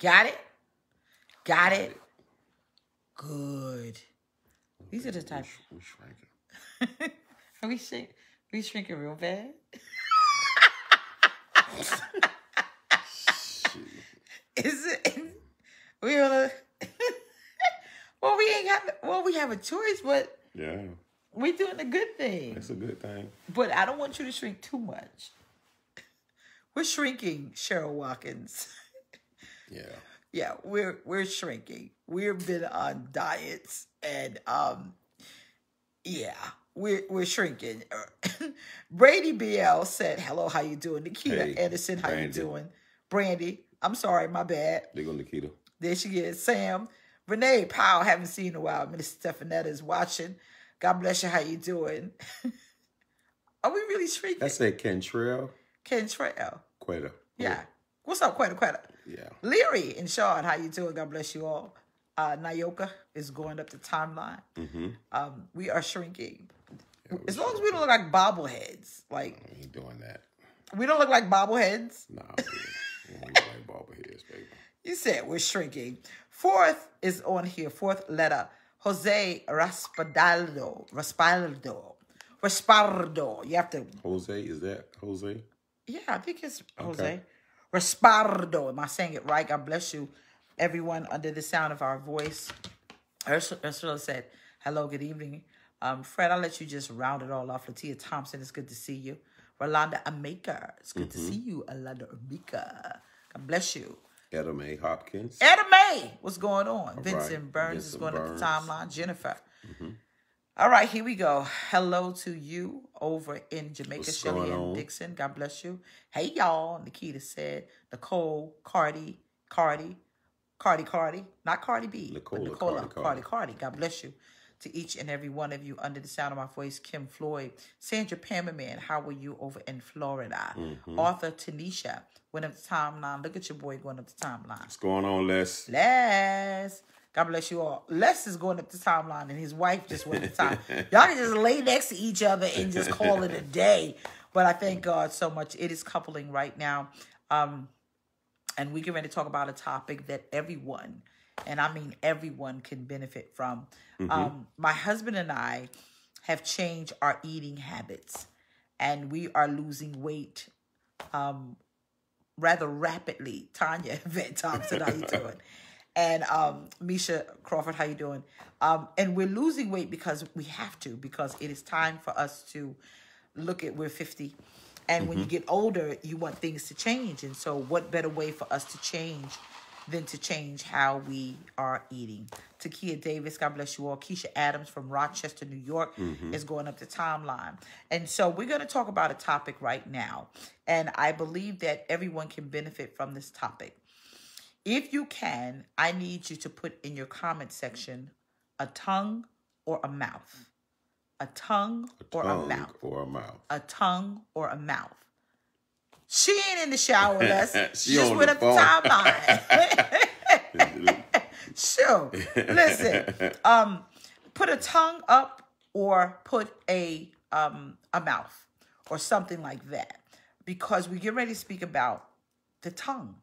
Got it? Got it? Good. These are the type. We shrinking. Are we shrinking real bad? Is it? We on a. Well, we ain't got. Well, we have a choice, but Yeah, we doing a good thing. that's a good thing. But I don't want you to shrink too much. We're shrinking, Cheryl Watkins. Yeah. Yeah, we're shrinking. We've been on diets, and yeah, we're shrinking. Brady BL said, "Hello, how you doing?" Nikita Hey, Anderson, how Brandy. you doing? Brandy, I'm sorry, my bad. They go Nikita. There she is. Sam, Renee Powell, haven't seen in a while. Minister Stefanetta is watching. God bless you. How you doing? Are we really shrinking? I said Cantrell. Kentrell. Quetta. Yeah. What's up, Quetta? Yeah. Leary and Sean, how you doing? God bless you all. Nayoka is going up the timeline. We are shrinking. As long as we don't look like bobbleheads. Like, We ain't doing that. we don't look like bobbleheads. Nah, we ain't like bobbleheads, baby. You said we're shrinking. Fourth is on here. Fourth letter. Jose Raspadaldo. Raspardo. You have to. Jose, is that Jose? Yeah, I think it's Jose. Okay. Raspardo. Am I saying it right? God bless you. Everyone under the sound of our voice. Ursula said, hello, good evening. Fred, I'll let you just round it all off. Latia Thompson, it's good to see you. Rolanda Amaka, it's good to see you. Rolanda Amaka. God bless you. Adam A. Hopkins. Adam A, what's going on? All Vincent right. Burns is Vincent going Burns. up the timeline. Jennifer. All right, here we go. Hello to you over in Jamaica, What's Shelly going and on? Dixon. God bless you. Hey, y'all. Nikita said, Nicole, Cardi. Not Cardi B. Nicola, but Nicola, Cardi. Cardi. God bless you. To each and every one of you under the sound of my voice, Kim Floyd. Sandra Pammerman, how are you over in Florida? Arthur Tanisha went up the timeline. Look at your boy going up the timeline. What's going on, Les? Les. God bless you all. Les is going up the timeline, and his wife just went up the time. Y'all can just lay next to each other and just call it a day. But I thank God so much. It is coupling right now. And we get ready to talk about a topic that everyone, and I mean everyone, can benefit from. My husband and I have changed our eating habits, and we are losing weight rather rapidly. Tanya Van Thompson, how you doing? And Misha Crawford, how you doing? And we're losing weight because we have to, because it is time for us to look at, we're 50. And when you get older, you want things to change. And so what better way for us to change than to change how we are eating? Takia Davis, God bless you all. Keisha Adams from Rochester, New York is going up the timeline. And so we're going to talk about a topic right now. And I believe that everyone can benefit from this topic. If you can, I need you to put in your comment section a tongue or a mouth. A tongue or a mouth. Or a mouth. A tongue or a mouth. She ain't in the shower, Les. She just on went the up the timeline. Sure. Listen, put a tongue up or put a mouth or something like that, because we get ready to speak about the tongue,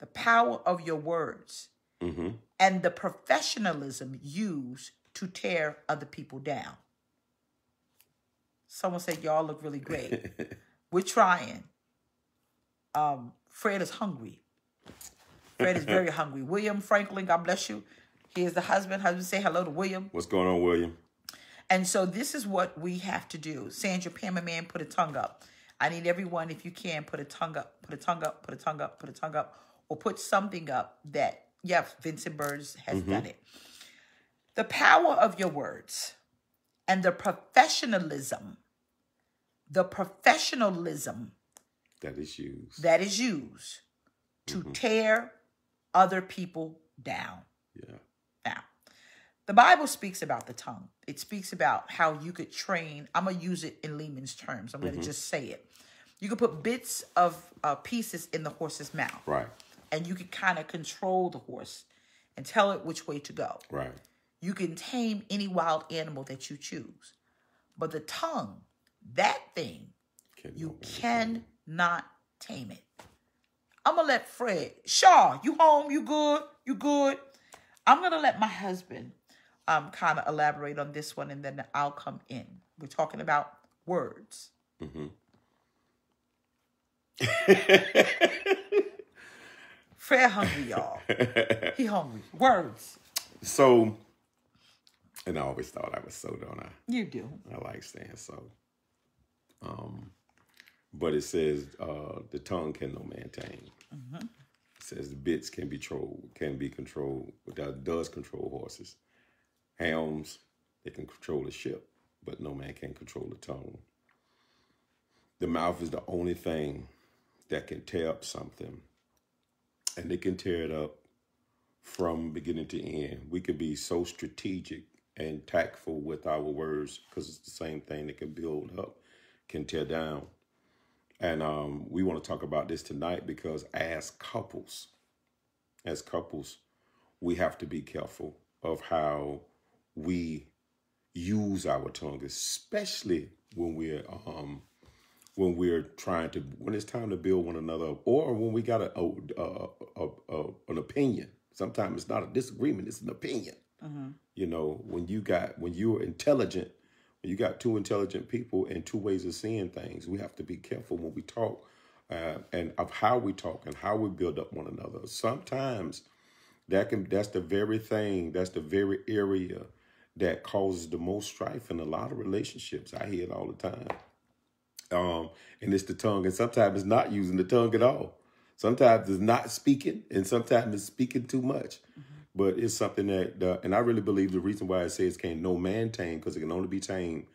the power of your words, and the professionalism used to tear other people down. Someone said, y'all look really great. We're trying. Fred is hungry. Fred is very hungry. William Franklin, God bless you. He is the husband. Husband, say hello to William. What's going on, William? And so this is what we have to do. Sandra Pammerman, put a tongue up. I need everyone, if you can, put a tongue up, put a tongue up, put a tongue up, put a tongue up, or put something up that, yeah, Vincent Burns has done it. The power of your words and the professionalism That is used. To tear other people down. Yeah. Now, the Bible speaks about the tongue. It speaks about how you could train. I'm going to use it in layman's terms. I'm going to just say it. You could put bits of pieces in the horse's mouth. Right. And you could kind of control the horse and tell it which way to go. Right. You can tame any wild animal that you choose. But the tongue, that thing, you cannot tame it. I'm going to let Fred. Shaw, you home? You good? You good? I'm going to let my husband kind of elaborate on this one, and then I'll come in. We're talking about words. Mm-hmm. Fred hungry, y'all. He hungry. Words. So, and I always thought I was so, don't I? You do. I like saying so. But it says the tongue can no man tame. Mm-hmm. It says the bits can be controlled, but that does control horses. Helms, they can control a ship, but no man can control the tongue. The mouth is the only thing that can tear up something, and it can tear it up from beginning to end. We can be so strategic and tactful with our words because it's the same thing that can build up, can tear down. And we want to talk about this tonight because as couples, we have to be careful of how we use our tongue, especially when it's time to build one another up, or when we got an opinion. Sometimes it's not a disagreement; it's an opinion. Mm-hmm. You know, when you're intelligent. You got two intelligent people and two ways of seeing things. We have to be careful when we talk and of how we talk and how we build up one another. Sometimes that's the very area that causes the most strife in a lot of relationships. I hear it all the time. And it's the tongue. And sometimes it's not using the tongue at all. Sometimes it's not speaking, and sometimes it's speaking too much. Mm-hmm. But it's something that, and I really believe the reason why it says can no man tame, because it can only be tamed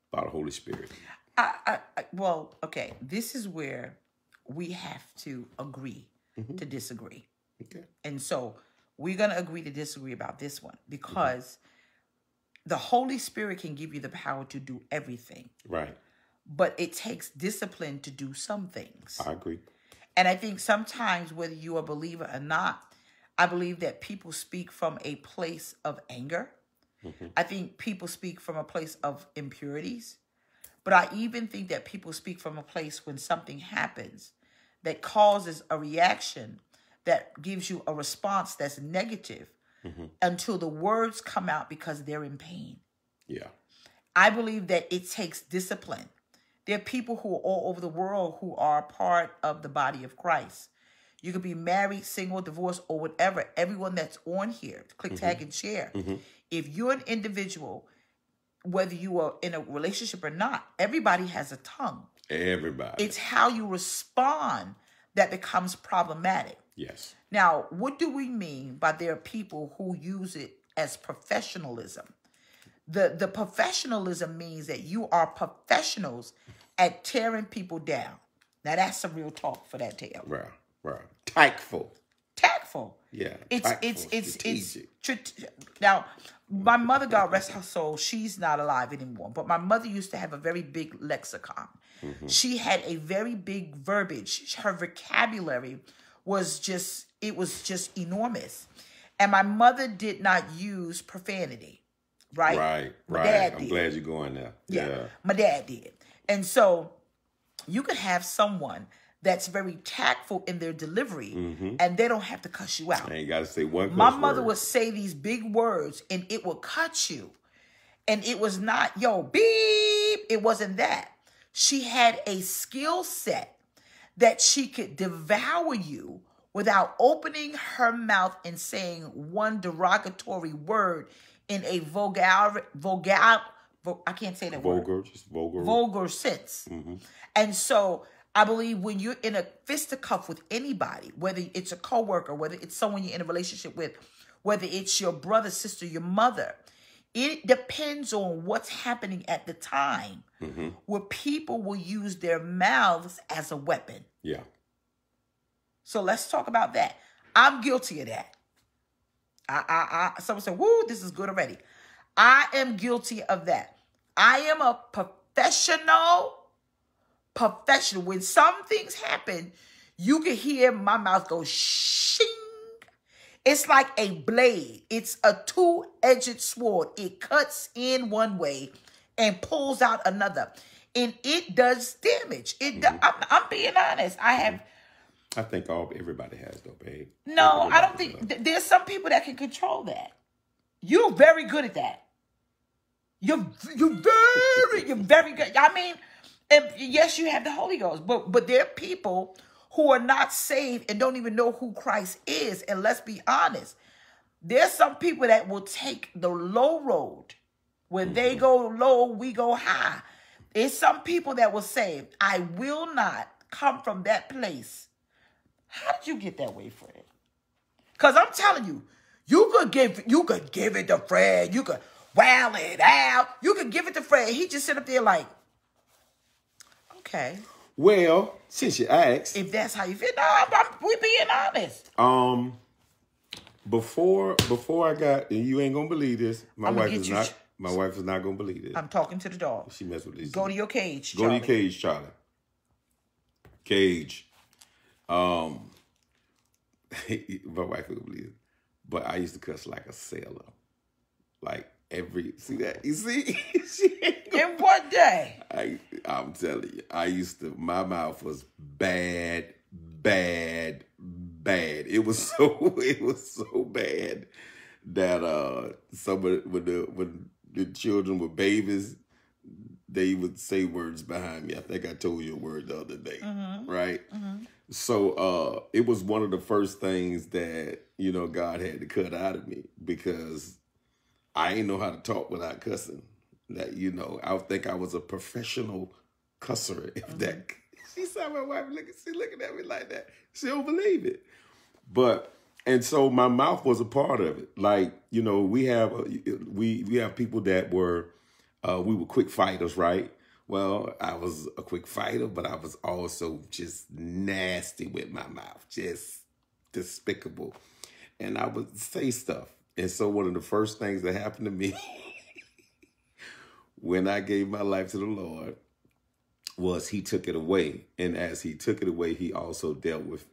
by the Holy Spirit. Well, okay. This is where we have to agree to disagree. Okay. And so we're going to agree to disagree about this one because the Holy Spirit can give you the power to do everything. Right. But it takes discipline to do some things. I agree. And I think sometimes, whether you're a believer or not, I believe that people speak from a place of anger. Mm-hmm. I think people speak from a place of impurities. But I even think that people speak from a place when something happens that causes a reaction that gives you a response that's negative until the words come out because they're in pain. Yeah. I believe that it takes discipline. There are people who are all over the world who are part of the body of Christ. You could be married, single, divorced, or whatever. Everyone that's on here, click, tag, and share. Mm-hmm. If you're an individual, whether you are in a relationship or not, everybody has a tongue. Everybody. It's how you respond that becomes problematic. Yes. Now, what do we mean by there are people who use it as professionalism? The professionalism means that you are professionals at tearing people down. Now, that's some real talk for that tale. Right. Right. Tactful. Yeah. It's now, my mother, God rest her soul, she's not alive anymore. But my mother used to have a very big lexicon. Mm-hmm. She had a very big verbiage. Her vocabulary was just enormous. And my mother did not use profanity. Right. My dad did. I'm glad you're going there. Yeah. My dad did. And so you could have someone that's very tactful in their delivery, and they don't have to cuss you out. I ain't got to say one cuss My mother would say these big words, and it would cut you. And it was not, yo, beep. It wasn't that. She had a skill set that she could devour you without opening her mouth and saying one derogatory word in a vulgar, I can't say that word. Vulgar sense. Mm-hmm. And so I believe when you're in a fisticuff with anybody, whether it's a coworker, whether it's someone you're in a relationship with, whether it's your brother, sister, your mother, it depends on what's happening at the time where people will use their mouths as a weapon. Yeah. So let's talk about that. I'm guilty of that. Someone said, woo, this is good already. I am guilty of that. I am a professional. When some things happen, you can hear my mouth go shing. It's like a blade. It's a two-edged sword. It cuts in one way and pulls out another. And it does damage. I'm being honest. I think everybody has though, babe. No, Everybody I don't think there's some people that can control that. You're very good at that. You're very good. I mean, yes, you have the Holy Ghost, but there are people who are not saved and don't even know who Christ is. And let's be honest, there's some people that will take the low road. When they go low, we go high. There's some people that will say, I will not come from that place. How did you get that way, Fred? Because I'm telling you, you could give it to Fred. You could wow it out. You could give it to Fred. He just sit up there like, okay. Well, since you asked, If that's how you feel, no, we being honest. Before I got, and you ain't gonna believe this, my wife is not gonna believe this. I'm talking to the dog. She messed with this. Go to your cage, Go Charlie. to your cage, Charlie. Cage. My wife wouldn't believe it. But I used to cuss like a sailor. Like see that? You see? In what day? I'm telling you, my mouth was bad. It was so bad that when the children were babies, they would say words behind me. I think I told you a word the other day, right? Mm-hmm. So it was one of the first things that, God had to cut out of me because I ain't know how to talk without cussing. That, I think I was a professional cusser. If that, she saw my wife looking at me like that. She don't believe it. And so my mouth was a part of it. Like, we have people that were, we were quick fighters, right? Well, I was a quick fighter, but I was also just nasty with my mouth, just despicable. And I would say stuff. And so one of the first things that happened to me when I gave my life to the Lord was he took it away. And as he took it away, he also dealt with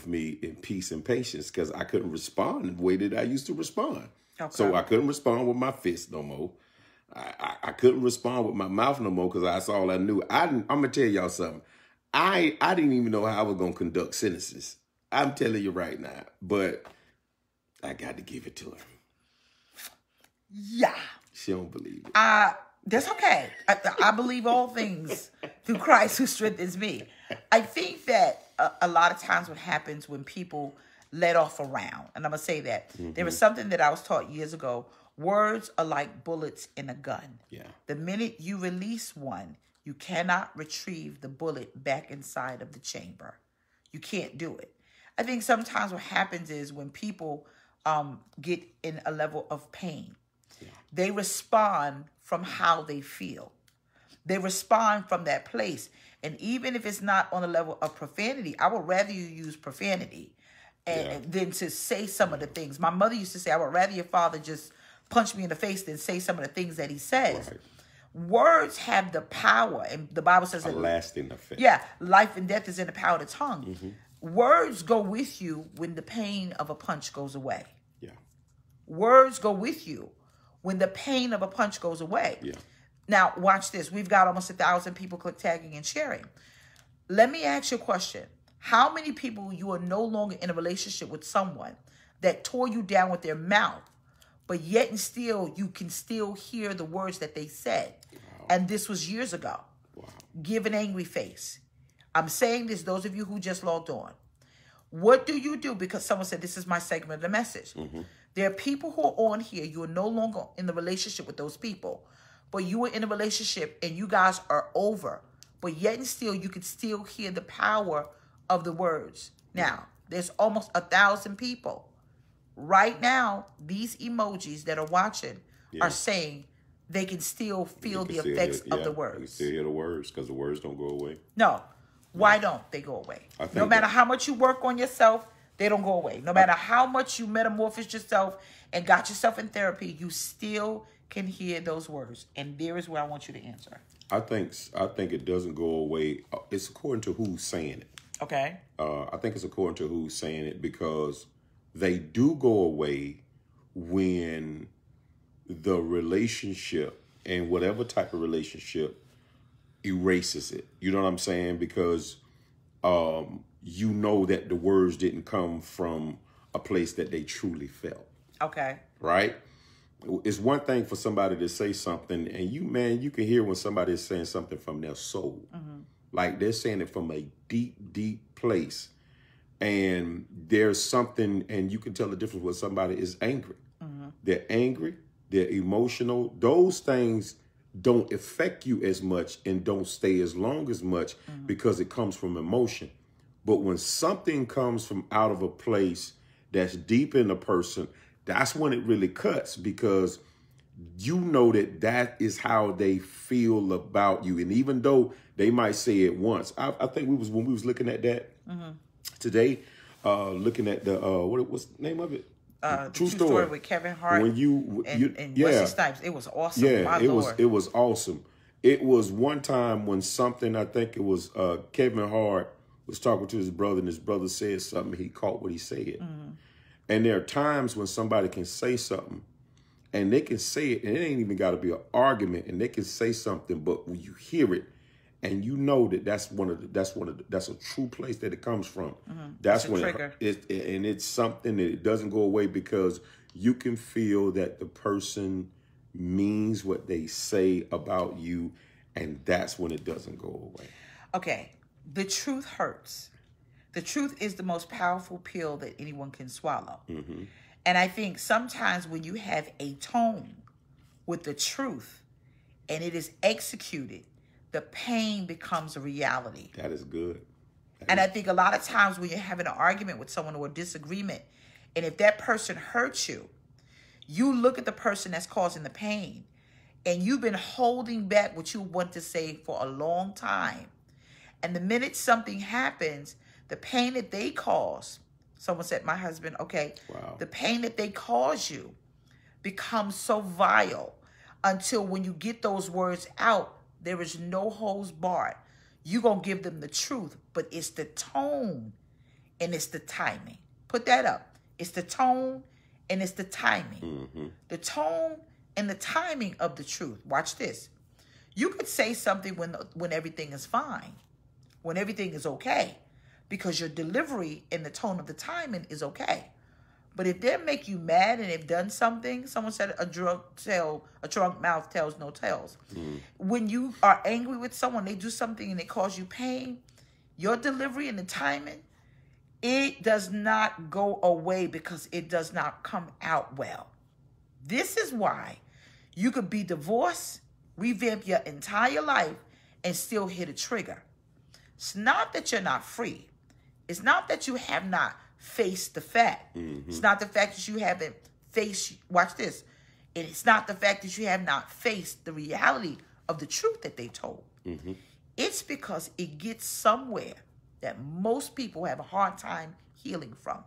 me in peace and patience because I couldn't respond the way that I used to respond. Okay. So I couldn't respond with my fist no more. I couldn't respond with my mouth no more because that's all I knew. I'm going to tell y'all something. I didn't even know how I was going to conduct sentences. I'm telling you right now. But I got to give it to her. Yeah. She don't believe it. That's okay. I believe all things through Christ who strengthens me. I think that a lot of times what happens when people let off a round, and I'm going to say that. Mm-hmm. There was something that I was taught years ago. Words are like bullets in a gun. Yeah. The minute you release one, you cannot retrieve the bullet back inside of the chamber. You can't do it. I think sometimes what happens is when people get in a level of pain, they respond from how they feel. They respond from that place. And even if it's not on the level of profanity, I would rather you use profanity than to say some of the things. My mother used to say, I would rather your father just punch me in the face than say some of the things that he says. Right. Words have the power, and the Bible says a lasting effect. Yeah, life and death is in the power of the tongue. Mm-hmm. Words go with you when the pain of a punch goes away. Yeah. Words go with you when the pain of a punch goes away. Yeah. Now, watch this. We've got almost 1,000 people click tagging and sharing. Let me ask you a question. How many people you are no longer in a relationship with someone that tore you down with their mouth, but yet and still you can still hear the words that they said? Wow. And this was years ago. Wow. Give an angry face. I'm saying this, those of you who just logged on. What do you do? Because someone said, this is my segment of the message. Mm-hmm. There are people who are on here. You are no longer in the relationship with those people, but you were in a relationship and you guys are over. But yet and still, you can still hear the power of the words. Now, there's almost 1,000 people. Right now, these emojis that are watching are saying they can still feel the effects of the words. You can still hear the words because the words don't go away. No. Why don't they go away? No matter how much you work on yourself, they don't go away. No matter how much you metamorphose yourself and got yourself in therapy, you still can hear those words. And there is where I want you to answer. I think it doesn't go away. It's according to who's saying it. Okay. I think it's according to who's saying it because they do go away when the relationship and whatever type of relationship erases it. You know what I'm saying? Because you know that the words didn't come from a place that they truly felt. Okay. Right? It's one thing for somebody to say something, and you can hear when somebody is saying something from their soul. Like they're saying it from a deep, deep place. And there's something, and you can tell the difference when somebody is angry. They're angry, they're emotional. Those things don't affect you as much and don't stay as long as much because it comes from emotion. But when something comes from out of a place that's deep in a person, that's when it really cuts, because you know that is how they feel about you. And even though they might say it once, I think when we was looking at that today, looking at the what's the name of it? True story with Kevin Hart and Wesley Snipes. It was awesome. Yeah, it was awesome. It was one time when something, I think it was Kevin Hart was talking to his brother, and his brother said something. He caught what he said. And there are times when somebody can say something, and they can say it, and it ain't even got to be an argument, and they can say something, but when you hear it, and you know that's a true place that it comes from. That's when it's something that it doesn't go away, because you can feel that the person means what they say about you, and that's when it doesn't go away. Okay, the truth hurts. The truth is the most powerful pill that anyone can swallow. And I think sometimes when you have a tone with the truth and it is executed, the pain becomes a reality. That is good. I think a lot of times when you're having an argument with someone or a disagreement, and if that person hurts you, you look at the person that's causing the pain, and you've been holding back what you want to say for a long time. And the minute something happens, the pain that they cause, someone said, my husband, okay, the pain that they cause you becomes so vile until when you get those words out, there is no holds barred. You're going to give them the truth, but it's the tone and it's the timing. Put that up. It's the tone and it's the timing. The tone and the timing of the truth. Watch this. You could say something when everything is fine, when everything is okay, because your delivery and the tone of the timing is okay. But if they make you mad and they've done something, someone said a drunk mouth tells no tales. When you are angry with someone, they do something and they cause you pain, your delivery and the timing, it does not go away because it does not come out well. This is why you could be divorced, revamp your entire life, and still hit a trigger. It's not that you're not free. It's not that you have not faced the fact. It's not the fact that you haven't faced, watch this. It's not the fact that you have not faced the reality of the truth that they told. It's because it gets somewhere that most people have a hard time healing from.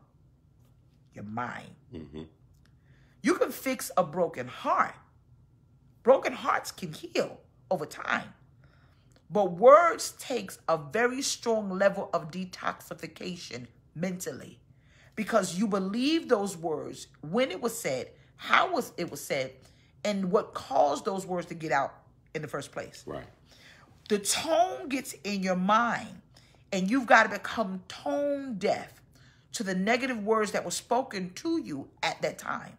Your mind. You can fix a broken heart. Broken hearts can heal over time. But words takes a very strong level of detoxification mentally, because you believe those words when it was said, how it was said, and what caused those words to get out in the first place. Right. The tone gets in your mind, and you've got to become tone deaf to the negative words that were spoken to you at that time.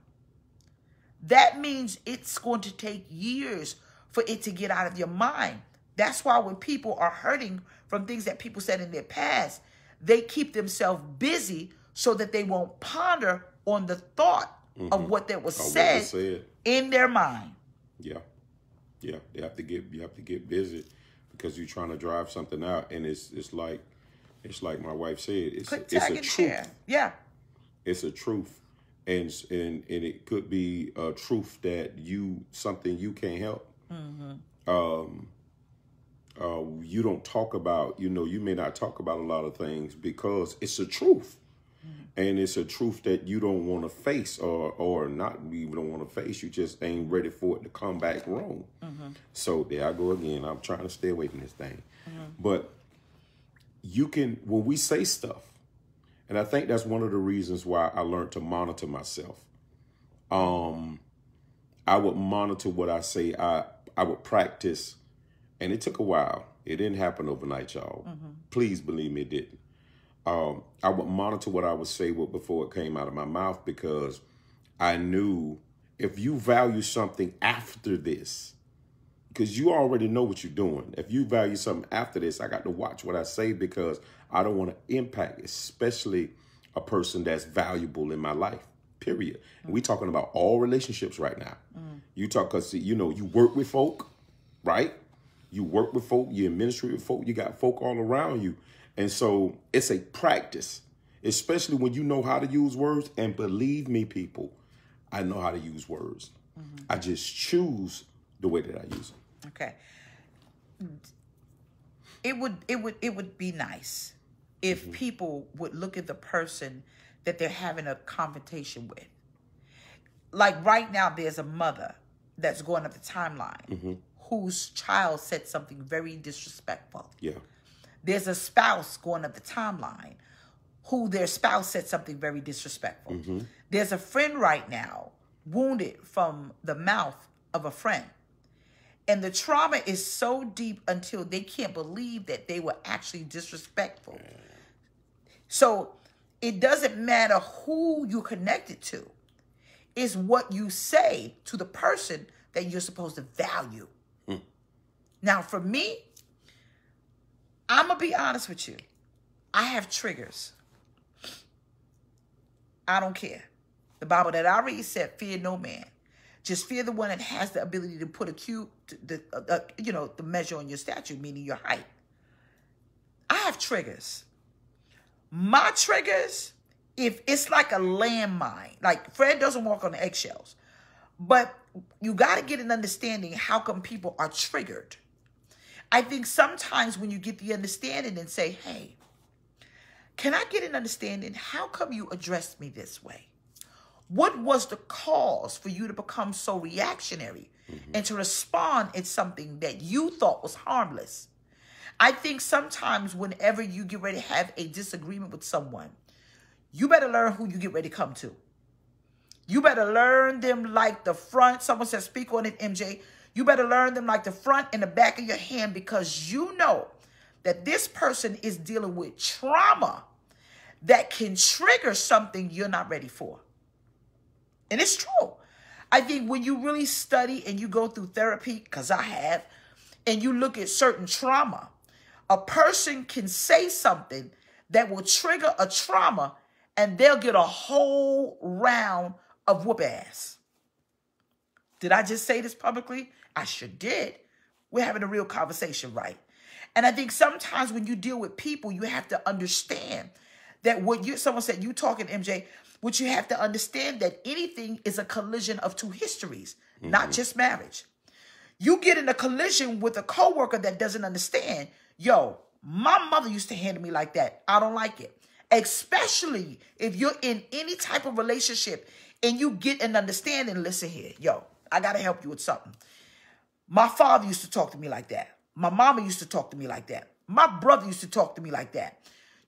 That means it's going to take years for it to get out of your mind. That's why when people are hurting from things that people said in their past, they keep themselves busy so that they won't ponder on the thought of what that was said in their mind. Yeah. You have to get busy because you're trying to drive something out, and it's like my wife said, it's a truth. Yeah. It's a truth. And it could be a truth that something you can't help. You don't talk about, you may not talk about a lot of things because it's a truth. And it's a truth that you don't want to face or not even don't want to face. You just ain't ready for it to come back wrong. So there I go again. I'm trying to stay away from this thing. But you can, when we say stuff, and I think that's one of the reasons why I learned to monitor myself. I would monitor what I say. I would practice, and it took a while. It didn't happen overnight, y'all. Please believe me, it didn't. I would monitor what I would say before it came out of my mouth, because I knew if you value something after this, because you already know what you're doing. If you value something after this, I got to watch what I say, because I don't want to impact, especially a person that's valuable in my life, period. And we talking about all relationships right now. You talk, because, you know, you work with folk, right? You work with folk, you're in ministry with folk, you got folk all around you. And so it's a practice, especially when you know how to use words. And believe me, people, I know how to use words. I just choose the way that I use them. Okay. It would be nice if people would look at the person that they're having a confrontation with. Like right now, there's a mother that's going up the timeline whose child said something very disrespectful. Yeah. There's a spouse going up the timeline who their spouse said something very disrespectful. There's a friend right now wounded from the mouth of a friend. And the trauma is so deep until they can't believe that they were actually disrespectful. So it doesn't matter who you're connected to. It's what you say to the person that you're supposed to value. Now, for me, I'm going to be honest with you. I have triggers. I don't care. The Bible that I read said, fear no man. Just fear the one that has the ability to put the measure on your stature, meaning your height. I have triggers. My triggers, if it's like a landmine, like Fred doesn't walk on eggshells, but you got to get an understanding how come people are triggered. I think sometimes when you get the understanding and say, hey, can I get an understanding? How come you addressed me this way? What was the cause for you to become so reactionary and to respond in something that you thought was harmless? I think sometimes whenever you get ready to have a disagreement with someone, you better learn who you get ready to come to. You better learn them like the front. Someone said, speak on it, MJ. You better learn them like the front and the back of your hand, because you know that this person is dealing with trauma that can trigger something you're not ready for. And it's true. I think when you really study and you go through therapy, because I have, and you look at certain trauma, a person can say something that will trigger a trauma and they'll get a whole round of whoop ass. Did I just say this publicly? I sure did. We're having a real conversation, right? And I think sometimes when you deal with people, you have to understand that someone said, you talking, MJ, what you have to understand that anything is a collision of two histories, not just marriage. You get in a collision with a coworker that doesn't understand. Yo, my mother used to handle me like that. I don't like it. Especially if you're in any type of relationship and you get an understanding. Listen here, yo, I got to help you with something. My father used to talk to me like that. My mama used to talk to me like that. My brother used to talk to me like that.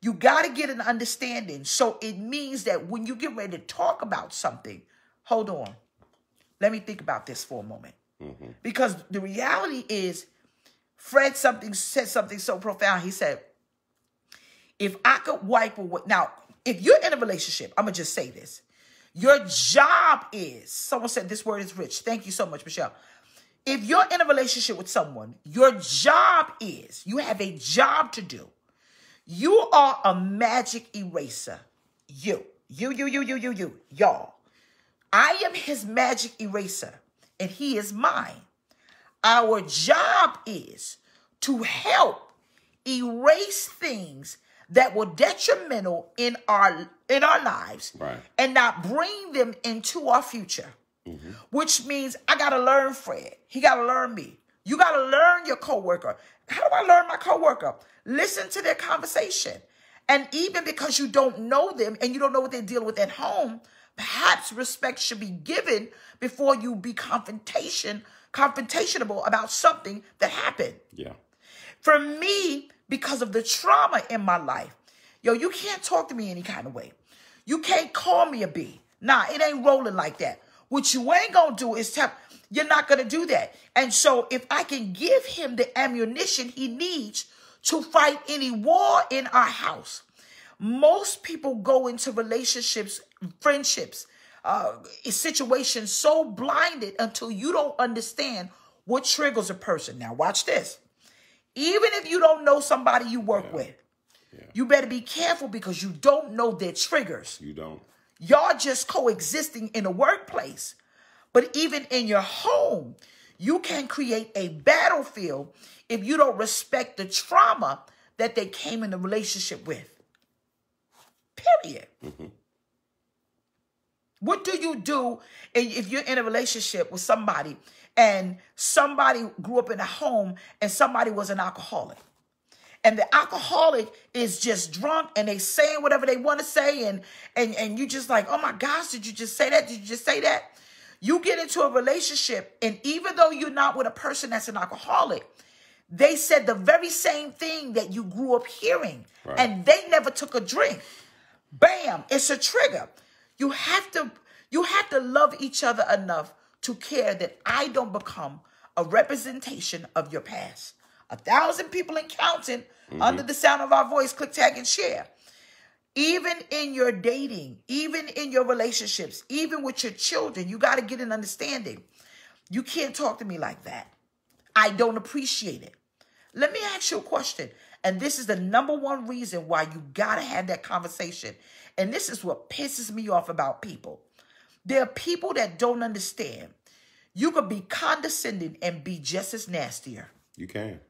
You got to get an understanding. So it means that when you get ready to talk about something, hold on. Let me think about this for a moment. Because the reality is, Fred said something so profound. He said, if I could wipe away. Now, if you're in a relationship, I'm going to just say this. Your job is, someone said this word is rich. Thank you so much, Michelle. If you're in a relationship with someone, your job is, you have a job to do. You are a magic eraser. You, y'all. I am his magic eraser, and he is mine. Our job is to help erase things that were detrimental in our lives, right, and not bring them into our future. Which means I got to learn Fred. He got to learn me. You got to learn your coworker. How do I learn my coworker? Listen to their conversation. And even because you don't know them and you don't know what they're dealing with at home, perhaps respect should be given before you be confrontational about something that happened. Yeah. For me, because of the trauma in my life, yo, you can't talk to me any kind of way. You can't call me a B. Nah, it ain't rolling like that. What you ain't gonna do is You're not going to do that. And so if I can give him the ammunition he needs to fight any war in our house, most people go into relationships, friendships, situations so blinded until you don't understand what triggers a person. Now watch this. Even if you don't know somebody you work with, you better be careful because you don't know their triggers. You don't. Y'all just coexisting in a workplace. But even in your home, you can create a battlefield if you don't respect the trauma that they came in the relationship with. Period. Mm-hmm. What do you do if you're in a relationship with somebody and somebody grew up in a home and somebody was an alcoholic? And the alcoholic is just drunk and they saying whatever they want to say. And you just like, oh my gosh, did you just say that? Did you just say that? You get into a relationship, and even though you're not with a person that's an alcoholic, they said the very same thing that you grew up hearing, right, and they never took a drink. Bam, it's a trigger. You have to love each other enough to care that I don't become a representation of your past. 1,000 people and counting under the sound of our voice, click, tag, and share. Even in your dating, even in your relationships, even with your children, you got to get an understanding. You can't talk to me like that. I don't appreciate it. Let me ask you a question. And this is the number one reason why you got to have that conversation. And this is what pisses me off about people. There are people that don't understand. You could be condescending and be just as nastier. You can.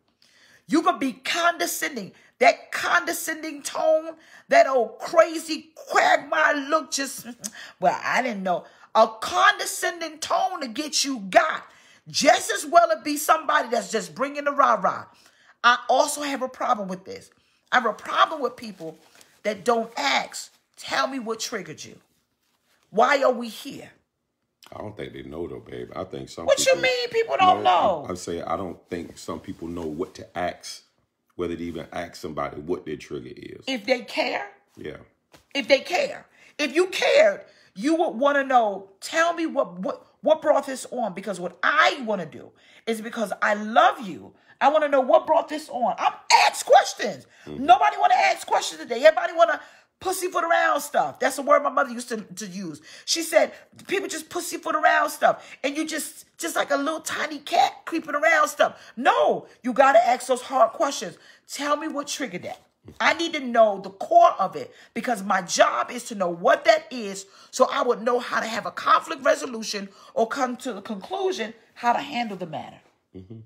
You could be condescending. That condescending tone, that old crazy quagmire look just, well, I didn't know. A condescending tone to get you got. Just as well it be somebody that's just bringing the rah-rah. I also have a problem with this. I have a problem with people that don't ask, tell me what triggered you. Why are we here? I don't think they know though, babe. I think some What people, you mean people don't know? I say I don't think some people know what to ask, whether to even ask somebody what their trigger is. If they care? Yeah. If they care. If you cared, you would want to know, tell me what brought this on. Because what I want to do is because I love you, I want to know what brought this on. I'm ask questions. Mm-hmm. Nobody want to ask questions today. Everybody want to pussyfoot around stuff. That's a word my mother used to use. She said, people just pussyfoot around stuff. And you just like a little tiny cat creeping around stuff. No, you got to ask those hard questions. Tell me what triggered that. I need to know the core of it because my job is to know what that is so I would know how to have a conflict resolution or come to the conclusion how to handle the matter. Mm-hmm.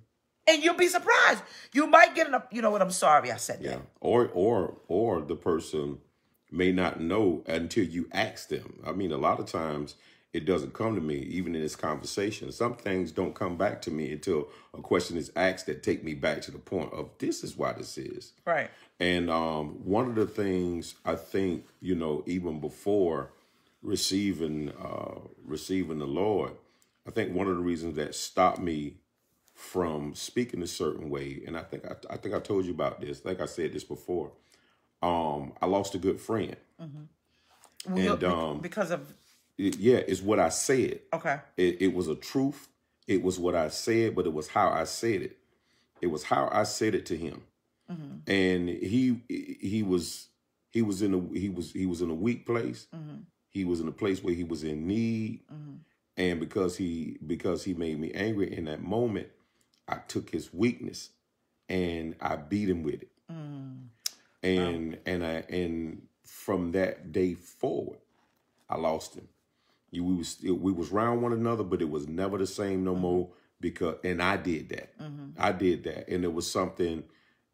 And you'll be surprised. You might get you know what, I'm sorry I said that. Or the person may not know until you ask them. I mean, a lot of times it doesn't come to me, even in this conversation. Some things don't come back to me until a question is asked that take me back to the point of this is why this is. Right. And one of the things I think, you know, even before receiving the Lord, I think one of the reasons that stopped me from speaking a certain way, and I think I told you about this. Like I said this before. I lost a good friend. Mm-hmm. And because of it's what I said. Okay. It was a truth. It was what I said, but it was how I said it. It was how I said it to him. Mm-hmm. And he was in a weak place. Mm-hmm. He was in a place where he was in need. Mm-hmm. And because he made me angry in that moment, I took his weakness and I beat him with it. Mm. And from that day forward, I lost him. We was around one another, but it was never the same no more and I did that. Mm-hmm. I did that. And it was something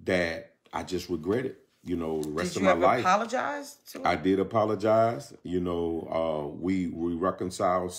that I just regretted, you know, the rest of my life. Did you ever apologize to him? I did apologize. You know, we reconciled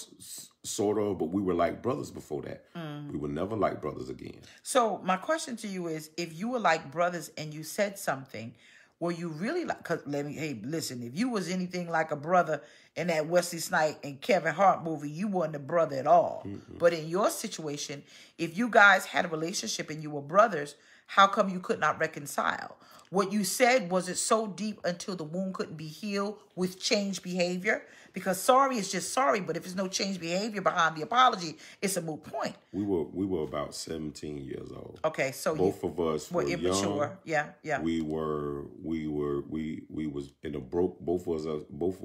sort of, but we were like brothers before that. Mm. We were never like brothers again. So my question to you is, if you were like brothers and you said something, were you really like, listen, if you was anything like a brother in that Wesley Snipes and Kevin Hart movie, you weren't a brother at all. Mm-hmm. But in your situation, if you guys had a relationship and you were brothers, how come you could not reconcile? What you said, was it so deep until the wound couldn't be healed with changed behavior Because sorry is just sorry, but if there's no change behavior behind the apology, it's a moot point. We were about 17 years old. Okay, so both of us were immature. young. Yeah. We was in a both of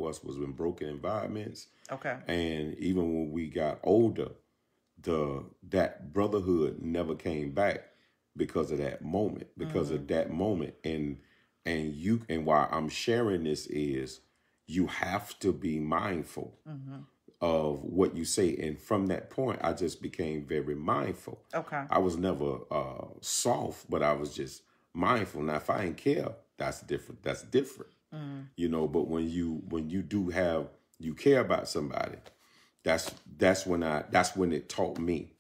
us was in broken environments. Okay. And even when we got older, that brotherhood never came back because of that moment. And why I'm sharing this is you have to be mindful of what you say. And from that point, I just became very mindful. Okay. I was never soft, but I was just mindful. Now, if I ain't care, that's different. You know, but when you do have, you care about somebody, that's when it taught me.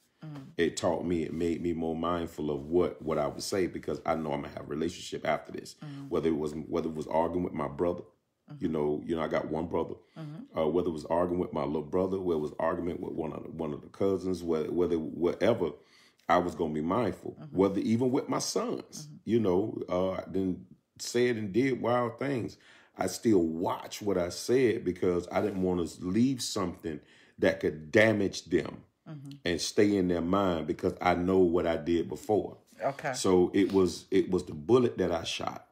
It made me more mindful of what I would say, because I know I'm gonna have a relationship after this. Whether it was arguing with my brother, you know, I got one brother. Whether it was arguing with my little brother, whether it was argument with one of the cousins, whatever, I was gonna be mindful. Whether even with my sons, you know, I didn't said and did wild things. I still watch what I said because I didn't want to leave something that could damage them and stay in their mind, because I know what I did before. Okay. So it was the bullet that I shot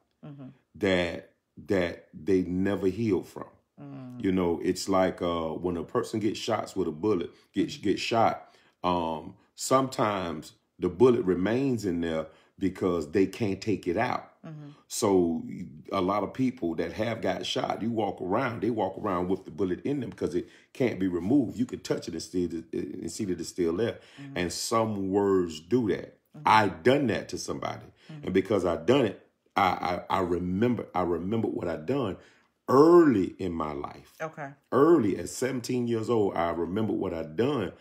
that they never healed from. You know, it's like when a person gets shots with a bullet, get shot, sometimes the bullet remains in there because they can't take it out. So a lot of people that have got shot, they walk around with the bullet in them because it can't be removed. You can touch it and see that it's still there. And some words do that. I done that to somebody. And because I done it, I remember what I done early in my life. Okay. Early at 17 years old, I remember what I done.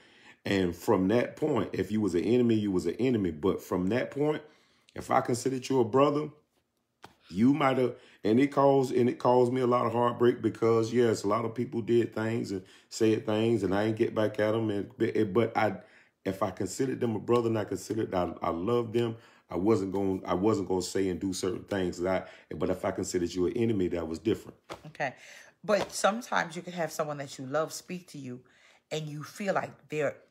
And from that point, if you was an enemy, you was an enemy. But from that point, if I considered you a brother, you might have, and it caused me a lot of heartbreak, because yes, a lot of people did things and said things, and I ain't get back at them. But if I considered them a brother, and I considered I loved them, I wasn't gonna say and do certain things but if I considered you an enemy, that was different. Okay, but sometimes you could have someone that you love speak to you, and you feel like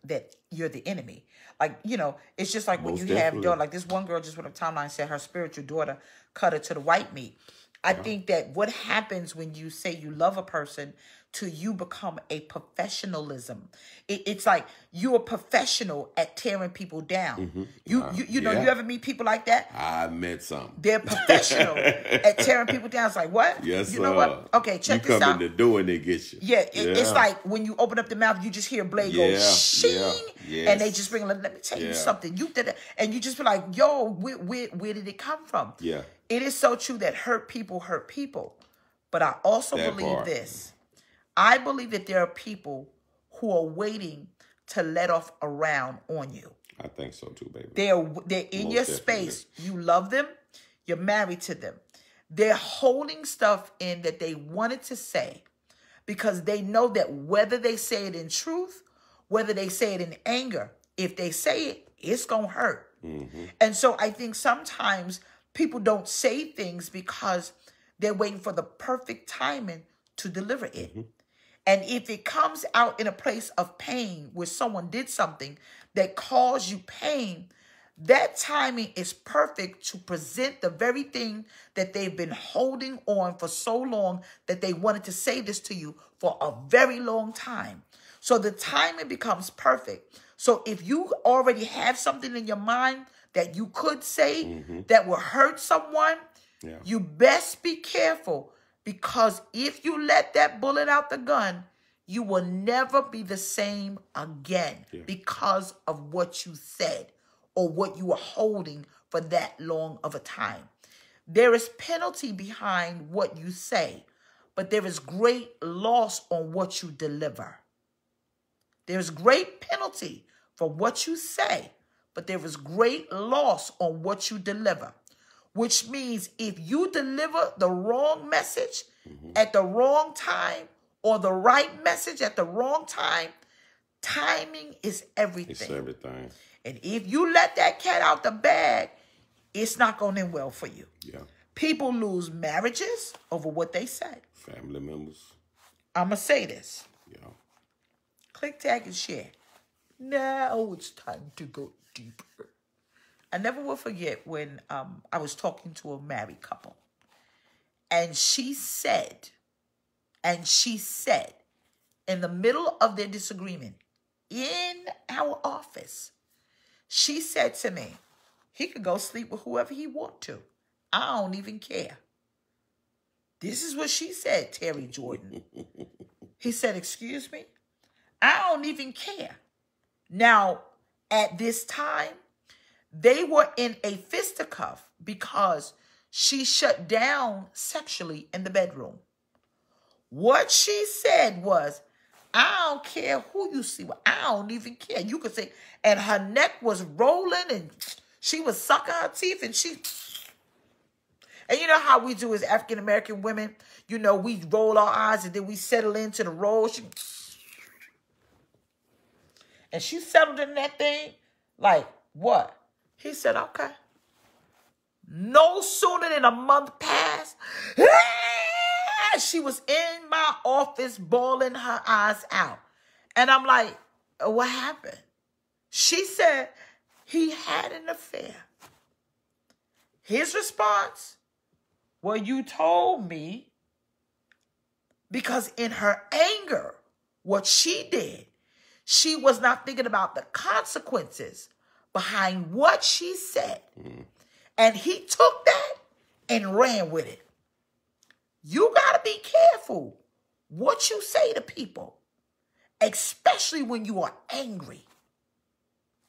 that you're the enemy. Like, you know, it's just like when you have daughter, like this one girl just went up timeline, said her spiritual daughter cut her to the white meat. I think that what happens when you say you love a person, to you become a professionalism. It's like you're a professional at tearing people down. You know, you ever meet people like that? I met some. They're professional at tearing people down. It's like, what? Yes, you know what? Okay, check this out. You come in the door and they get you. Yeah, it's like when you open up the mouth, you just hear a blade go shing, and they just bring. Let me tell you something. You did it, and you just be like, yo, where did it come from? Yeah, it is so true that hurt people, but I also believe this. I believe that there are people who are waiting to let off a round on you. I think so too, baby. They're in your space. You love them. You're married to them. They're holding stuff in that they wanted to say, because they know that whether they say it in truth, whether they say it in anger, if they say it, it's going to hurt. And so I think sometimes people don't say things because they're waiting for the perfect timing to deliver it. And if it comes out in a place of pain where someone did something that caused you pain, that timing is perfect to present the very thing that they've been holding on for so long, that they wanted to say this to you for a very long time. So the timing becomes perfect. So if you already have something in your mind that you could say that will hurt someone, you best be careful. Because if you let that bullet out the gun, you will never be the same again because of what you said or what you were holding for that long of a time. There is penalty behind what you say, but there is great loss on what you deliver. There's great penalty for what you say, but there is great loss on what you deliver. Which means if you deliver the wrong message at the wrong time, or the right message at the wrong time, timing is everything. It's everything. And if you let that cat out the bag, it's not going to end well for you. Yeah. People lose marriages over what they said. Family members. I'm going to say this. Yeah. Click, tag, and share. Now it's time to go deeper. I never will forget when I was talking to a married couple. And she said, in the middle of their disagreement, in our office, she said to me, he could go sleep with whoever he want to. I don't even care. This is what she said, Terry Jordan. He said, excuse me? I don't even care. Now, at this time, they were in a fisticuff because she shut down sexually in the bedroom. What she said was, I don't care who you see. I don't even care. You could say, and her neck was rolling and she was sucking her teeth and and you know how we do as African-American women, you know, we roll our eyes and then we settle into the roll. And she settled in that thing like, what? He said, okay. No sooner than a month passed, she was in my office bawling her eyes out. And I'm like, what happened? She said he had an affair. His response, well, you told me, because in her anger, what she did, she was not thinking about the consequences behind what she said. And he took that and ran with it. You got to be careful what you say to people, especially when you are angry.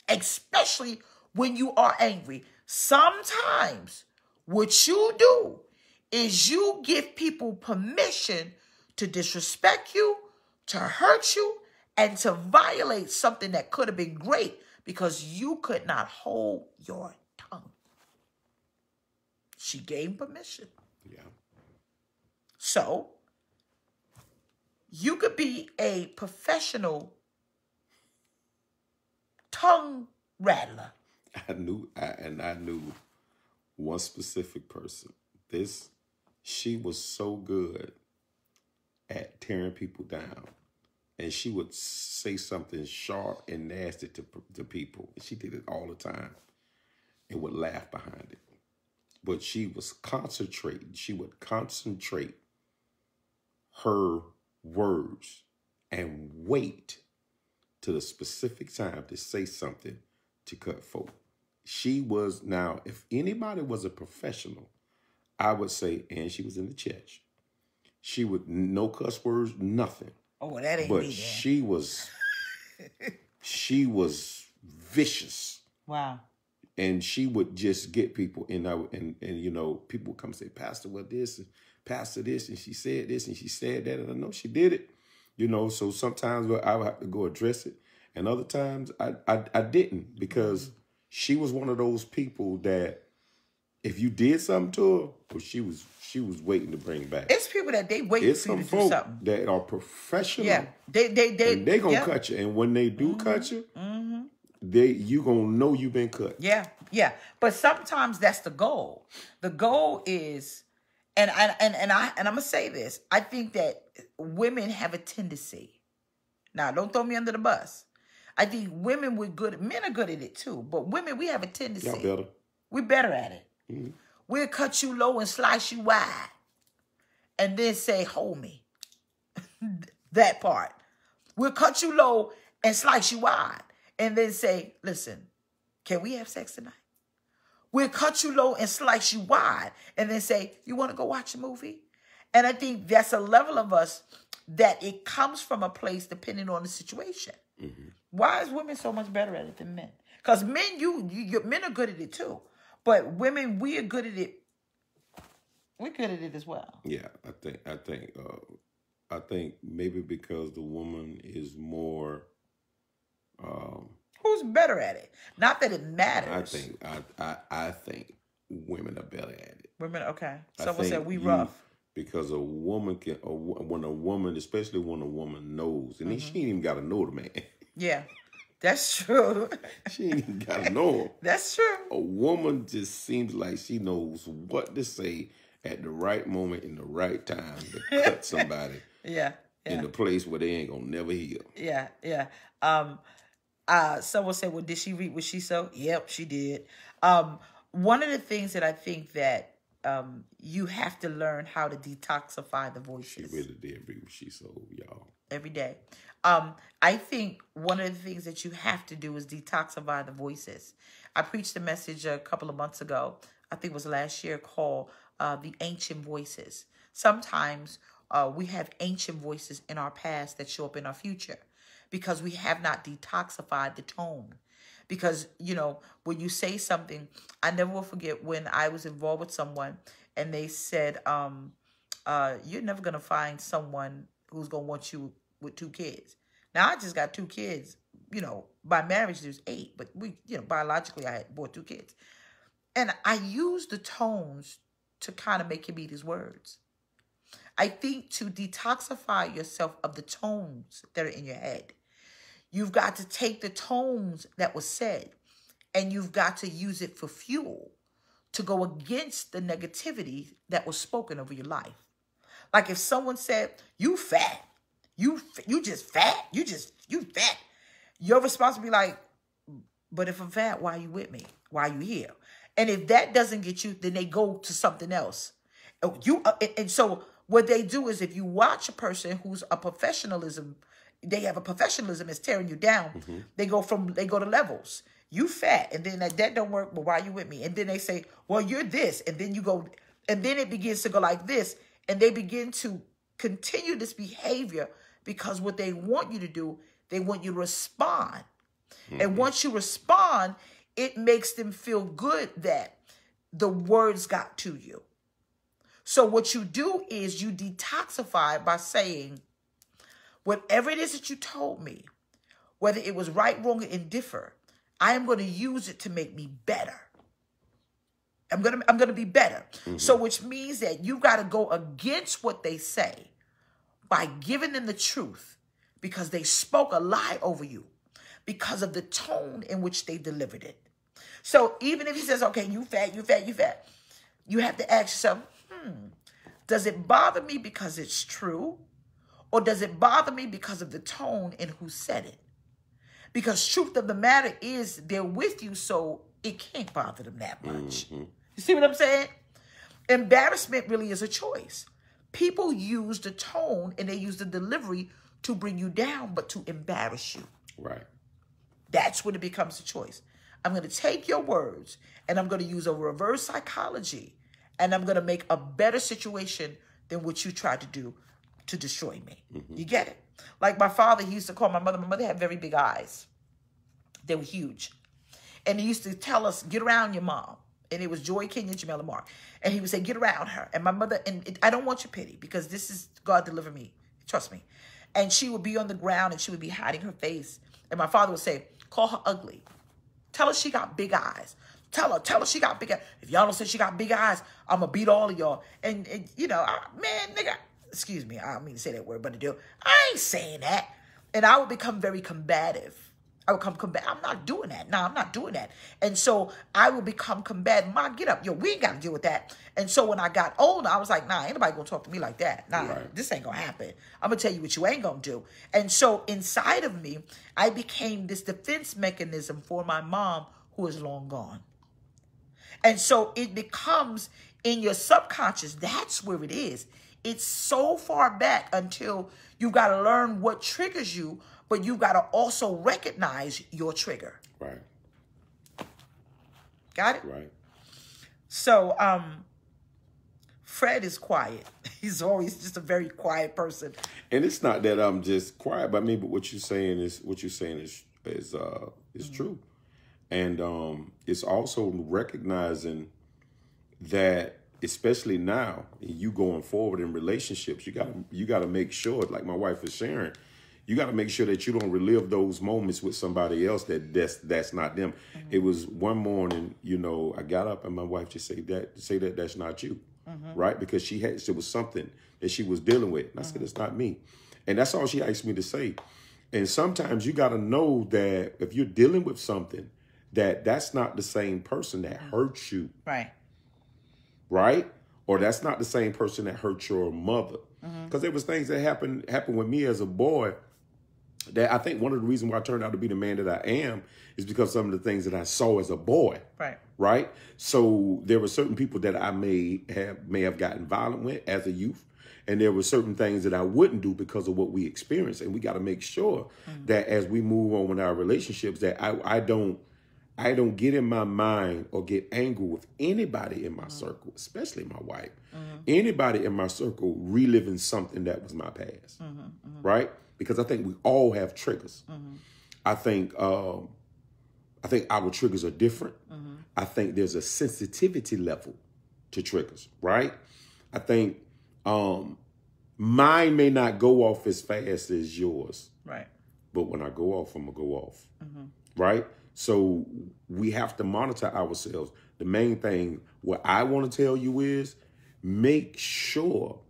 Especially when you are angry. Sometimes what you do is you give people permission to disrespect you, to hurt you, and to violate something that could have been great because you could not hold your tongue. She gave permission. Yeah. So, you could be a professional tongue rattler. I knew one specific person. She was so good at tearing people down. And she would say something sharp and nasty to people. She did it all the time and would laugh behind it. But she was concentrating. She would concentrate her words and wait to the specific time to say something to cut folk. She was, now, if anybody was a professional, I would say, and she was in the church, she would, no cuss words, nothing. Oh, well, that ain't but me, she was vicious. Wow. And she would just get people and you know, people would come and say, Pastor, what this, and Pastor this, and she said this, and she said that, and I know she did it. You know, so sometimes I would have to go address it. And other times I didn't, because she was one of those people that if you did something to her, well, she was waiting to bring back. It's people that they wait for you to do something. That are professional. Yeah, they gonna cut you, and when they do cut you, you gonna know you've been cut. Yeah. But sometimes that's the goal. The goal is, and I'm gonna say this. I think that women have a tendency. Now, don't throw me under the bus. I think women men are good at it too, but women, we have a tendency. Y'all better. We're better at it. Mm-hmm. We'll cut you low and slice you wide. And then say, hold me. That part. We'll cut you low and slice you wide. And then say, listen, can we have sex tonight? We'll cut you low and slice you wide. And then say, you want to go watch a movie? And I think that's a level of us that it comes from a place depending on the situation. Mm-hmm. Why is women so much better at it than men? Because men, men are good at it too. But women, we are good at it. We're good at it as well. Yeah, I think maybe because the woman is more. Who's better at it? Not that it matters. I think women are better at it. Women, okay. Someone said we rough. Because a woman can, when a woman, especially when a woman knows, and she ain't even got to know the man. Yeah. That's true. She ain't even got to know him. That's true. A woman just seems like she knows what to say at the right moment in the right time to cut somebody. Yeah. in the place where they ain't gonna never heal. Yeah, yeah. Someone said, well, did she reap what she sowed? Yep, she did. One of the things that I think that you have to learn how to detoxify the voices. She really did reap what she sowed, y'all. Every day. I think one of the things that you have to do is detoxify the voices. I preached a message a couple of months ago, I think it was last year, called The Ancient Voices. Sometimes we have ancient voices in our past that show up in our future because we have not detoxified the tone. Because, you know, when you say something, I never will forget when I was involved with someone and they said, you're never going to find someone who's going to want you with 2 kids. Now, I just got 2 kids. You know, by marriage, there's 8. But we, you know, biologically, I had bought 2 kids. And I used the tones to kind of make him eat his words. I think to detoxify yourself of the tones that are in your head, you've got to take the tones that was said and you've got to use it for fuel to go against the negativity that was spoken over your life. Like if someone said, you fat, you just fat, you fat. Your response would be like, but if I'm fat, why are you with me? Why are you here? And if that doesn't get you, then they go to something else. And so what they do is if you watch a person who's a professionalism, they have a professionalism that's tearing you down. Mm-hmm. They go to levels. You fat, and then that don't work, but why are you with me? And then they say, well, you're this. And then you go, and then it begins to go like this. And they begin to continue this behavior because what they want you to do, they want you to respond. Mm-hmm. And once you respond, it makes them feel good that the words got to you. So what you do is you detoxify by saying, whatever it is that you told me, whether it was right, wrong, or indifferent, I am going to use it to make me better. I'm going to be better. Mm-hmm. So which means that you got to go against what they say by giving them the truth because they spoke a lie over you because of the tone in which they delivered it. So even if he says, okay, you fat, you have to ask yourself, does it bother me because it's true? Or does it bother me because of the tone and who said it? Because truth of the matter is they're with you, so it can't bother them that much. Mm-hmm. You see what I'm saying? Embarrassment really is a choice. People use the tone and they use the delivery to bring you down, but to embarrass you. Right. That's when it becomes a choice. I'm going to take your words and I'm going to use a reverse psychology and I'm going to make a better situation than what you tried to do to destroy me. Mm-hmm. You get it? Like my father, he used to call my mother. My mother had very big eyes. They were huge. And he used to tell us, get around your mom. And it was Joy, Kenya, Jameliah, Mark. And he would say, get around her. And my mother, I don't want your pity because this is, God deliver me. Trust me. And she would be on the ground and she would be hiding her face. And my father would say, call her ugly. Tell her she got big eyes. Tell her she got big eyes. If y'all don't say she got big eyes, I'm going to beat all of y'all. And you know, man, nigga, excuse me, I don't mean to say that word, but I do. I ain't saying that. And I would become very combative. I would come combative. I'm not doing that. No, I'm not doing that. And so I would become combative. Ma, get up. Yo, we ain't got to deal with that. And so when I got older, I was like, nah, ain't nobody going to talk to me like that. Nah, right. This ain't going to happen. I'm going to tell you what you ain't going to do. And so inside of me, I became this defense mechanism for my mom who is long gone. And so it becomes in your subconscious. That's where it is. It's so far back until you got to learn what triggers you, but you got to also recognize your trigger. Right. Got it? Right. So, Fred is quiet. He's always just a very quiet person. And it's not that I'm just quiet by me, but what you're saying is true. And it's also recognizing that, especially now, you going forward in relationships, you got to make sure, like my wife is sharing, you got to make sure that you don't relive those moments with somebody else that's not them. Mm-hmm. It was one morning, you know, I got up and my wife just say that that's not you, mm-hmm. right? Because it was something that she was dealing with. And I said, it's not me. And that's all she asked me to say. And sometimes you got to know that if you're dealing with something, that's not the same person that hurts you. Right. Right? or that's not the same person that hurt your mother. Because there was things that happened with me as a boy that I think one of the reasons why I turned out to be the man that I am is because some of the things that I saw as a boy. Right. Right. So there were certain people that I may have gotten violent with as a youth. And there were certain things that I wouldn't do because of what we experienced. And we got to make sure that as we move on with our relationships, that I don't get in my mind or get angry with anybody in my circle, especially my wife. Anybody in my circle reliving something that was my past. Right? Because I think we all have triggers. I think our triggers are different. I think there's a sensitivity level to triggers, right? I think mine may not go off as fast as yours. Right. But when I go off, I'm going to go off. Right? So we have to monitor ourselves. The main thing, what I want to tell you is make sure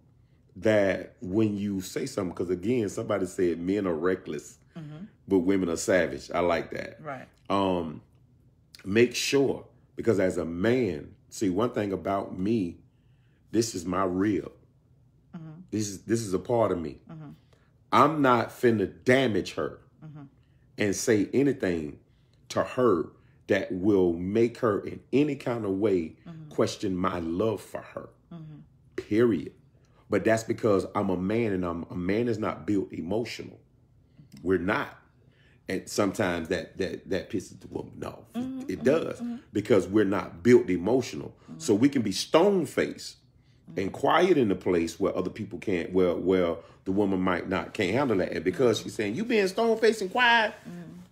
that when you say something, because again, somebody said men are reckless, but women are savage. I like that. Right. Make sure, because as a man, see, one thing about me, this is my rib. This is a part of me. I'm not finna damage her and say anything to her that will make her in any kind of way question my love for her. Period. But that's because I'm a man, and a man is not built emotional. We're not. And sometimes that pisses the woman off. It does. Because we're not built emotional. So we can be stone-faced and quiet in the place where other people can't, where the woman can't handle that. And because she's saying, you being stone-faced and quiet,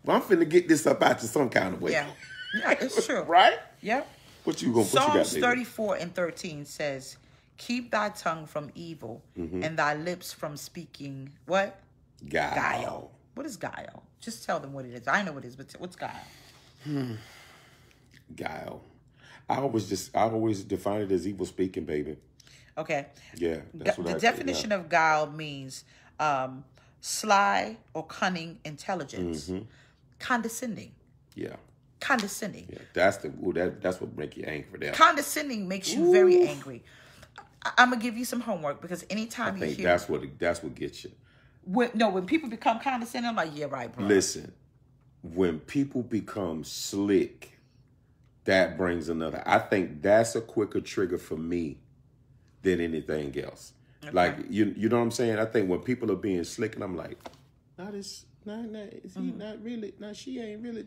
well, I'm finna get this up out you some kind of way. Yeah, it's true. Right? Yep. What you got, Psalms baby? 34:13 says, keep thy tongue from evil and thy lips from speaking, what? Guile. What is guile? Just tell them what it is. I know what it is, but what's guile? Guile. I always define it as evil speaking, baby. Okay. Yeah. The definition of guile means sly or cunning intelligence. Condescending. Yeah. Condescending. Yeah. That's what make you angry for that. Condescending makes you very angry. I'm gonna give you some homework, because anytime I think that's what gets you. When people become condescending, I'm like, yeah, right, bro. Listen, when people become slick, that brings another. I think that's a quicker trigger for me than anything else. Okay. Like, you know what I'm saying? I think when people are being slick, and I'm like, is he not really? No, she ain't really.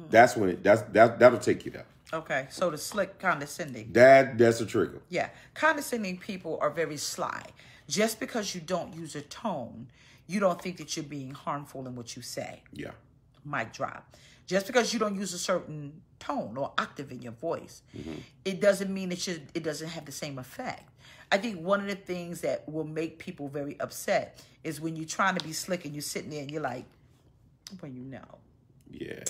That's when that'll take you down. Okay, so the slick condescending. That's a trigger. Yeah, condescending people are very sly. Just because you don't use a tone, you don't think that you're being harmful in what you say. Yeah. Mic drop. Just because you don't use a certain tone or octave in your voice, it doesn't mean it doesn't have the same effect. I think one of the things that will make people very upset is when you're trying to be slick and you're sitting there and you're like, well, you know. Yeah.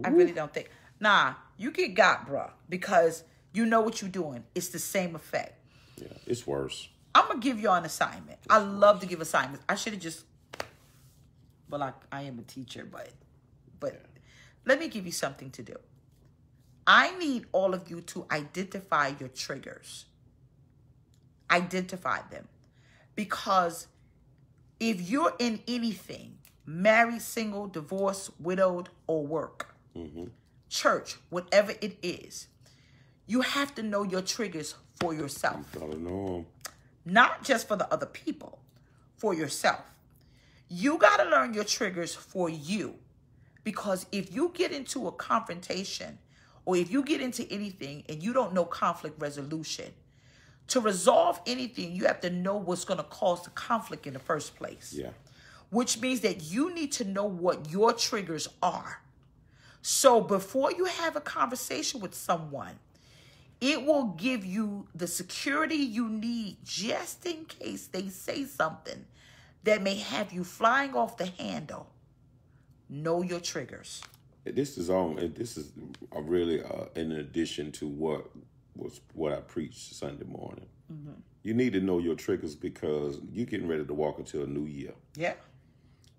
I really don't think. Nah, you get got, bruh, because you know what you're doing. It's the same effect. Yeah, it's worse. I'm going to give you an assignment. I love to give assignments. I should have just, well, I am a teacher, but let me give you something to do. I need all of you to identify your triggers. Identify them. Because if you're in anything, married, single, divorced, widowed, or work, church, whatever it is, you have to know your triggers for yourself. You gotta know them. Not just for the other people, for yourself. You got to learn your triggers for you. Because if you get into a confrontation, or if you get into anything and you don't know conflict resolution, to resolve anything, you have to know what's going to cause the conflict in the first place. Yeah. Which means that you need to know what your triggers are. So before you have a conversation with someone, it will give you the security you need just in case they say something that may have you flying off the handle. Know your triggers. This is really in addition to what I preached Sunday morning. You need to know your triggers because you're getting ready to walk into a new year. Yeah.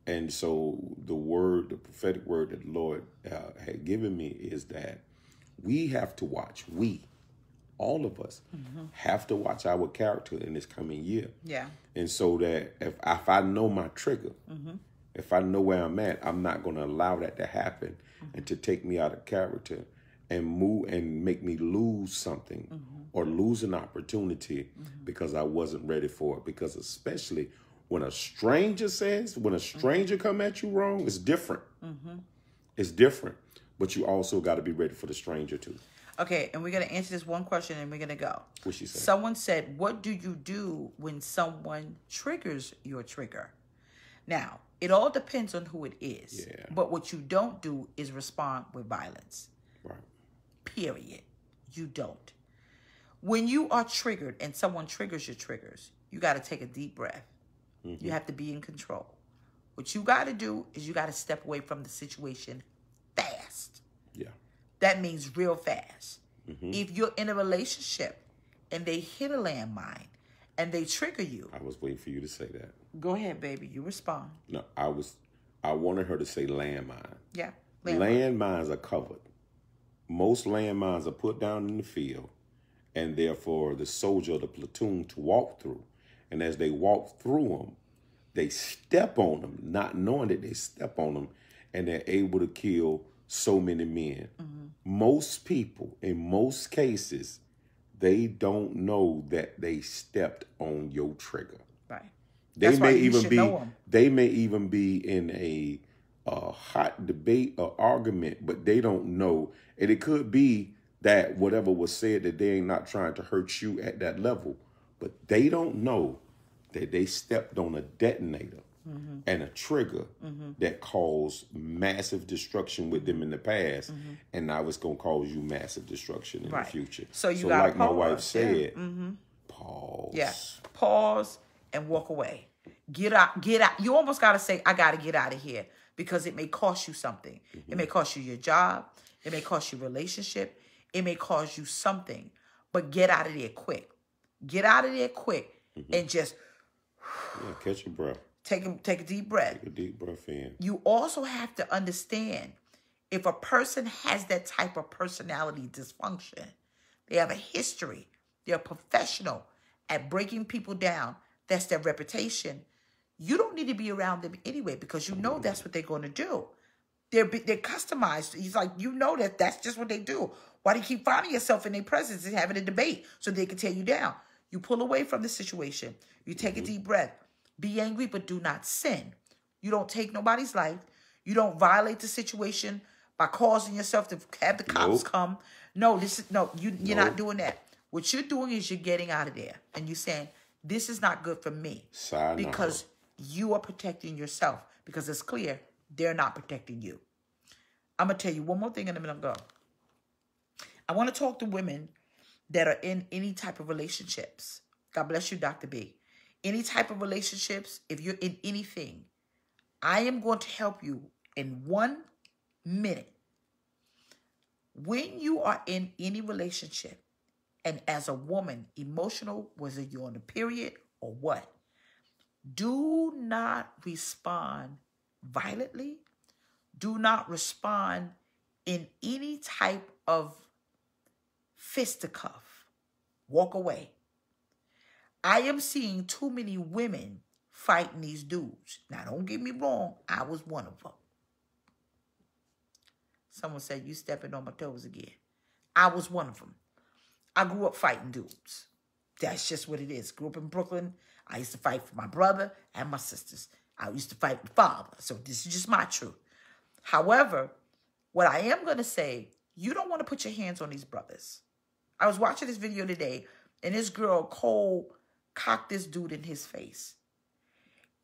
the prophetic word that the Lord had given me is that we have to watch. all of us have to watch our character in this coming year. Yeah. And so that if I know my trigger, if I know where I'm at, I'm not going to allow that to happen and to take me out of character and move and make me lose something or lose an opportunity because I wasn't ready for it. Because especially when a stranger come at you wrong, it's different. It's different. But you also got to be ready for the stranger too. Okay, and we're going to answer this one question and we're going to go. What she said? Someone said, what do you do when someone triggers your trigger? Now, it all depends on who it is. Yeah. But what you don't do is respond with violence. Right. Period. You don't. When you are triggered and someone triggers your triggers, you got to take a deep breath. You have to be in control. What you got to do is you got to step away from the situation fast. Yeah. That means real fast. If you're in a relationship and they hit a landmine and they trigger you. I was waiting for you to say that. Go ahead, baby. You respond. No, I wanted her to say landmine. Yeah. Landmines are covered. Most landmines are put down in the field and therefore the soldier of the platoon to walk through. And as they walk through them, they step on them, not knowing that they step on them, and they're able to kill so many men. Most people, in most cases, they don't know that they stepped on your trigger. Right. They may even be in a hot debate or argument, but they don't know. And it could be that whatever was said, that they ain't not trying to hurt you at that level, but they don't know that they stepped on a detonator and a trigger that caused massive destruction with them in the past, and now it's going to cause you massive destruction in the future. So you got like my wife said, pause. Yeah. Pause and walk away. Get out. You almost got to say, I got to get out of here, because it may cost you something. It may cost you your job. It may cost you a relationship. It may cost you something, but get out of there quick. Get out of there quick and just catch your breath. Take a deep breath. Take a deep breath in. You also have to understand, if a person has that type of personality dysfunction, they have a history, they're a professional at breaking people down, that's their reputation, you don't need to be around them anyway, because you know that's what they're going to do. They're customized. He's like, you know that's just what they do. Why do you keep finding yourself in their presence and having a debate so they can tear you down? You pull away from the situation. You take a deep breath. Be angry, but do not sin. You don't take nobody's life. You don't violate the situation by causing yourself to have the cops come. No, you're not doing that. What you're doing is you're getting out of there. And you're saying, this is not good for me. Because you are protecting yourself. Because it's clear they're not protecting you. I'm going to tell you one more thing and then I'm going to go. I want to talk to women that are in any type of relationships. God bless you, Dr. B. Any type of relationships, if you're in anything, I am going to help you in 1 minute. When you are in any relationship, and as a woman, emotional, whether you're on a period or what, do not respond violently. Do not respond in any type of fisticuff. Walk away. I am seeing too many women fighting these dudes. Now, don't get me wrong. I was one of them. Someone said, you stepping on my toes again. I was one of them. I grew up fighting dudes. That's just what it is. Grew up in Brooklyn. I used to fight for my brother and my sisters. I used to fight my father. So this is just my truth. However, what I am going to say, you don't want to put your hands on these brothers. I was watching this video today, and this girl, Cole, cocked this dude in his face.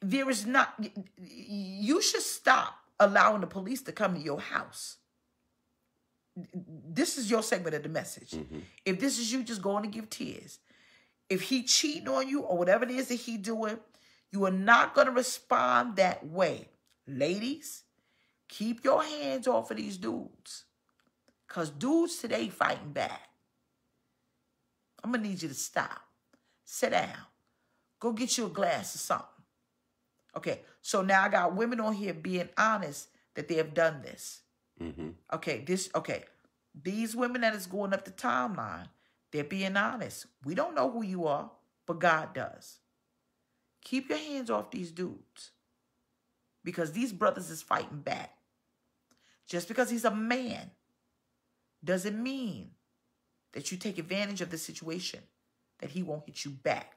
There is not, you should stop allowing the police to come to your house. This is your segment of the message. If this is you just going to give tears, if he cheating on you or whatever it is that he doing, you are not going to respond that way. Ladies, keep your hands off of these dudes. Because dudes today fighting back. I'm going to need you to stop. Sit down. Go get you a glass of something. Okay, so now I got women on here being honest that they have done this. Okay, these women that is going up the timeline, They're being honest. We don't know who you are, but God does. Keep your hands off these dudes, because these brothers is fighting back. Just because he's a man doesn't mean that you take advantage of the situation, that he won't hit you back.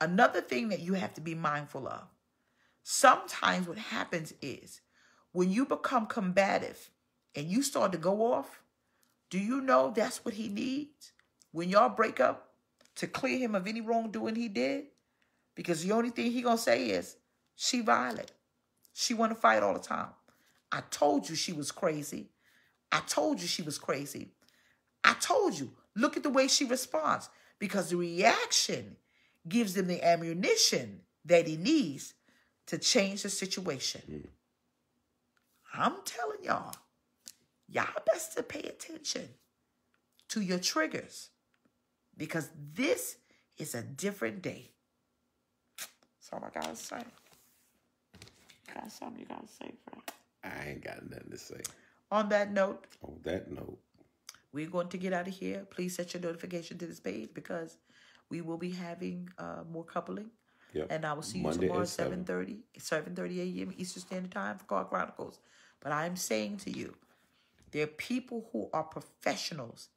Another thing that you have to be mindful of, sometimes what happens is when you become combative and you start to go off, do you know that's what he needs when y'all break up, to clear him of any wrongdoing he did? Because the only thing he gonna say is, she violent. She want to fight all the time. I told you she was crazy. I told you she was crazy. I told you. Look at the way she responds. Because the reaction gives him the ammunition that he needs to change the situation. I'm telling y'all best to pay attention to your triggers, because this is a different day. That's all I gotta say. Got something you gotta say, Frank? I ain't got nothing to say. On that note, we're going to get out of here. Please set your notification to this page, because we will be having more coupling. Yep. And I will see you Monday tomorrow at 7:30 a.m. Eastern Standard Time for Car Chronicles. But I'm saying to you, there are people who are professionals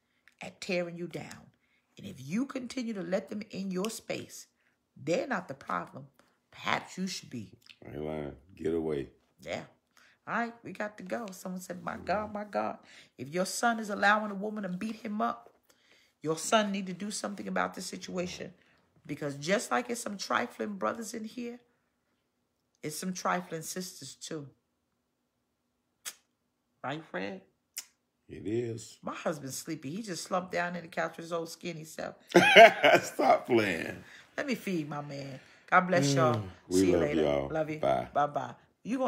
at tearing you down. And if you continue to let them in your space, they're not the problem. Perhaps you should be. I ain't lying. Get away. Yeah. All right, we got to go. Someone said, my God, my God. If your son is allowing a woman to beat him up, your son need to do something about this situation. Because just like it's some trifling brothers in here, it's some trifling sisters too. Right, Fred? It is. My husband's sleepy. He just slumped down in the couch with his old skinny self. Stop playing. Let me feed my man. God bless y'all. We See you love later. y'all. Love you. Bye. Bye-bye. You gonna